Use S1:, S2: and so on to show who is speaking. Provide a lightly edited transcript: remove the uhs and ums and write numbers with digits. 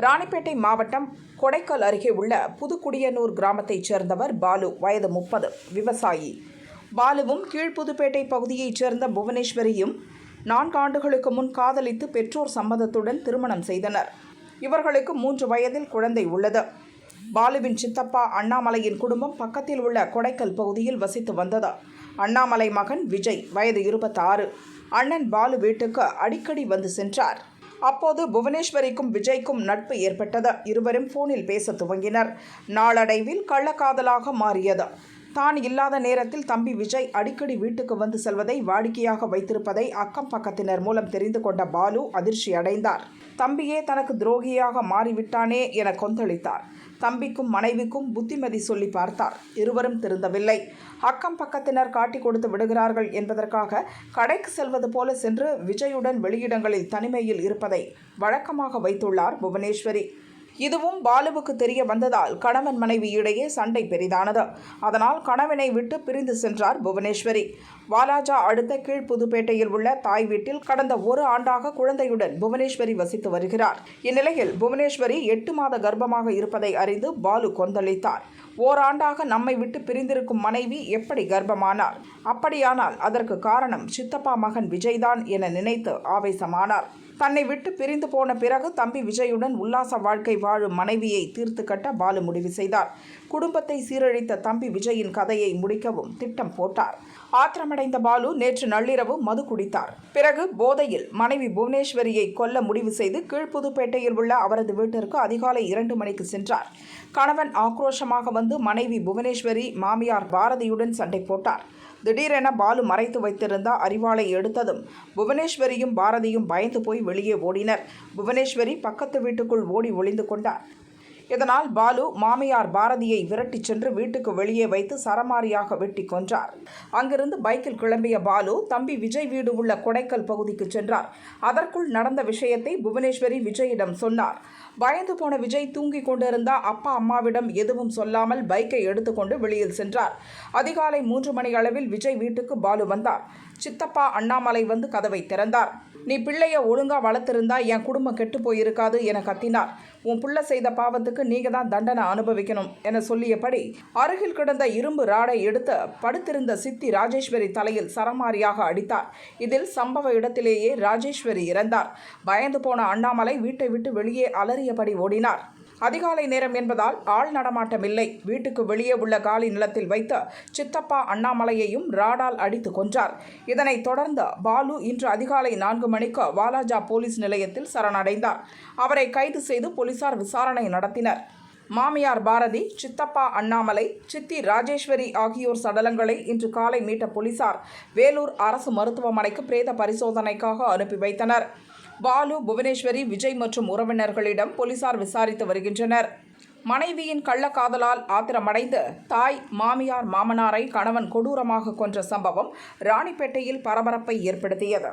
S1: ராணிப்பேட்டை மாவட்டம் கொடைக்கல் அருகே உள்ள புதுக்குடியனூர் கிராமத்தைச் சேர்ந்தவர் பாலு, வயது 30, விவசாயி. பாலுவும் கீழ்புதுப்பேட்டை பகுதியைச் சேர்ந்த புவனேஸ்வரியும் 4 ஆண்டுகளுக்கு முன் காதலித்து பெற்றோர் சம்மதத்துடன் திருமணம் செய்தனர். இவர்களுக்கு 3 வயதில் குழந்தை உள்ளது. பாலுவின் சித்தப்பா அண்ணாமலையின் குடும்பம் பக்கத்தில் உள்ள கொடைக்கல் பகுதியில் வசித்து வந்தது. அண்ணாமலை மகன் விஜய், வயது 26, அண்ணன் பாலு வீட்டுக்கு அடிக்கடி வந்து சென்றார். அப்போது புவனேஸ்வரிக்கும் விஜய்க்கும் நட்பு ஏற்பட்டது. இருவரும் போனில் பேச துவங்கினர். நாளடைவில் கள்ளக்காதலாக மாறியது. தான் இல்லாத நேரத்தில் தம்பி விஜய் அடிக்கடி வீட்டுக்கு வந்து செல்வதை வாடிக்கையாக வைத்திருப்பதை அக்கம் பக்கத்தினர் மூலம் தெரிந்து கொண்ட பாலு அதிர்ச்சி அடைந்தார். தம்பியே தனக்கு துரோகியாக மாறிவிட்டானே என கொந்தளித்தார். தம்பிக்கும் மனைவிக்கும் புத்திமதி சொல்லி பார்த்தார். இருவரும் திருந்தவில்லை. அக்கம் பக்கத்தினர் காட்டி கொடுத்து விடுகிறார்கள் என்பதற்காக கடைக்கு செல்வது போல சென்று விஜயுடன் வெளியிடங்களில் தனிமையில் இருப்பதை வழக்கமாக வைத்துள்ளார் புவனேஸ்வரி. இதுவும் பாலுவுக்கு தெரிய வந்ததால் கணவன் மனைவி இடையே சண்டை பெரிதானது. அதனால் கணவனை விட்டு பிரிந்து சென்றார் புவனேஸ்வரி. வாலாஜா அடுத்த கீழ்புதுப்பேட்டையில் உள்ள தாய் வீட்டில் கடந்த 1 ஆண்டாக குழந்தையுடன் புவனேஸ்வரி வசித்து வருகிறார். இந்நிலையில் புவனேஸ்வரி 8 மாத கர்ப்பமாக இருப்பதை அறிந்து பாலு கொந்தளித்தார். ஓராண்டாக நம்மை விட்டு பிரிந்திருக்கும் மனைவி எப்படி கர்ப்பமானார்? அப்படியானால் அதற்கு காரணம் சித்தப்பா மகன் விஜய்தான் என நினைத்து ஆவேசமானார். தன்னை விட்டு பிரிந்து போன பிறகு தம்பி விஜயுடன் உல்லாச வாழ்க்கை வாழும் மனைவியை தீர்த்து கட்ட பாலு முடிவு செய்தார். குடும்பத்தை சீரழித்த தம்பி விஜயின் கதையை முடிக்கவும் திட்டம் போட்டார். ஆத்திரமடைந்த பாலு நேற்று நள்ளிரவு மது குடித்தார். பிறகு போதையில் மனைவி புவனேஸ்வரியை கொல்ல முடிவு செய்து கீழ்புதுப்பேட்டையில் உள்ள அவரது வீட்டிற்கு அதிகாலை 2 மணிக்கு சென்றார். கணவன் ஆக்ரோஷமாக வந்து மனைவி புவனேஸ்வரி மாமியார் பாரதியுடன் சண்டை போட்டார். திடீரென பாலு மறைத்து வைத்திருந்த அரிவாளை எடுத்ததும் புவனேஸ்வரியும் பாரதியும் பயந்து போய் வெளியே ஓடினர். புவனேஸ்வரி பக்கத்து வீட்டுக்குள் ஓடி ஒளிந்து கொண்டார். இதனால் பாலு மாமியார் பாரதியை விரட்டிச் சென்று வீட்டுக்கு வெளியே வைத்து சரமாரியாக வெட்டி கொன்றார். அங்கிருந்து பைக்கில் கிளம்பிய பாலு தம்பி விஜய் வீடு உள்ள கொடைக்கல் பகுதிக்கு சென்றார். அதற்குள் நடந்த விஷயத்தை புவனேஸ்வரி விஜயிடம் சொன்னார். பயந்து போன விஜய் தூங்கிக் கொண்டிருந்த அப்பா அம்மாவிடம் எதுவும் சொல்லாமல் பைக்கை எடுத்துக்கொண்டு வெளியில் சென்றார். அதிகாலை 3 மணி அளவில் விஜய் வீட்டுக்கு பாலு வந்தார். சித்தப்பா அண்ணாமலை வந்து கதவை திறந்தார். நீ பிள்ளைய ஒழுங்கா வளர்த்திருந்தா என் குடும்பம் கெட்டு போயிருக்காது என கத்தினார். உன் புள்ள செய்த பாவத்துக்கு நீங்க தான் தண்டனை அனுபவிக்கணும் என சொல்லியபடி அருகில் கிடந்த இரும்பு ராடை எடுத்து படுத்திருந்த சித்தி ராஜேஸ்வரி தலையில் சரமாரியாக அடித்தார். இதில் சம்பவ இடத்திலேயே ராஜேஸ்வரி இறந்தார். பயந்து போன அண்ணாமலை வீட்டை விட்டு வெளியே அலறியபடி ஓடினார். அதிகாலை நேரம் என்பதால் ஆள் நடமாட்டம் இல்லை. வீட்டுக்கு வெளியே உள்ள காலி நிலத்தில் வைத்து சித்தப்பா அண்ணாமலையையும் ராடால் அடித்து கொன்றார். இதனைத் தொடர்ந்து பாலு இன்று அதிகாலை 4 மணிக்கு வாலாஜா போலீஸ் நிலையத்தில் சரணடைந்தார். அவரை கைது செய்து போலீசார் விசாரணை நடத்தினர். மாமியார் பாரதி, சித்தப்பா அண்ணாமலை, சித்தி ராஜேஸ்வரி ஆகியோர் சடலங்களை இன்று காலை மீட்ட போலீசார் வேலூர் அரசு மருத்துவமனைக்கு பிரேத பரிசோதனைக்காக அனுப்பி வைத்தனர். பாலு, புவனேஸ்வரி, விஜய் மற்றும் உறவினர்களிடம் போலீசார் விசாரித்து வருகின்றனர். மனைவியின் கள்ளக்காதலால் ஆத்திரமடைந்து தாய், மாமியார், மாமனாரை கணவன் கொடூரமாக கொன்ற சம்பவம் ராணிப்பேட்டையில் பரபரப்பை ஏற்படுத்தியது.